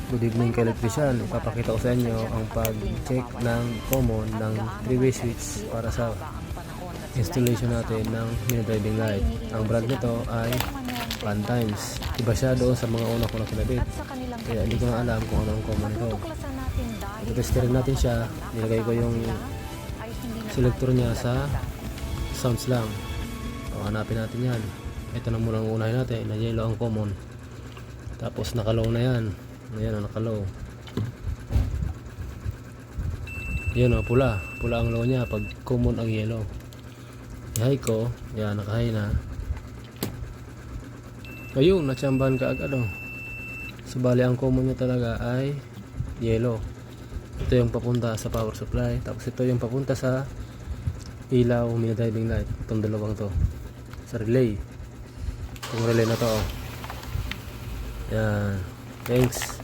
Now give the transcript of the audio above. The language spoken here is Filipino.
Good evening ka electrician. Ipapakita ko sa inyo ang pag-check ng common ng 3-way switch para sa installation natin ng mini driving light. Ang brand nito ay Pantimes. Iba siya doon sa mga una ko na kinabit. Kaya hindi ko na alam kung ano ang common nito. Ito-testerin natin siya. Nilagay ko yung selector niya sa sounds lang. So, hanapin natin yan. Ito na muna ang unahin natin. Na yellow ang common. Tapos nakalow na yan. Ayan o, nakalow. Yan o, pula. Pula ang low niya pag common ang yellow. I-high ko. Yan, naka-high na. Ayun, natsambahan ka agad o. Subali ang common niya talaga ay yellow. Ito yung papunta sa power supply. Tapos ito yung papunta sa ilaw, mini driving light. Itong dalawang to. Sa relay. Itong relay na to o. Yan. Thanks.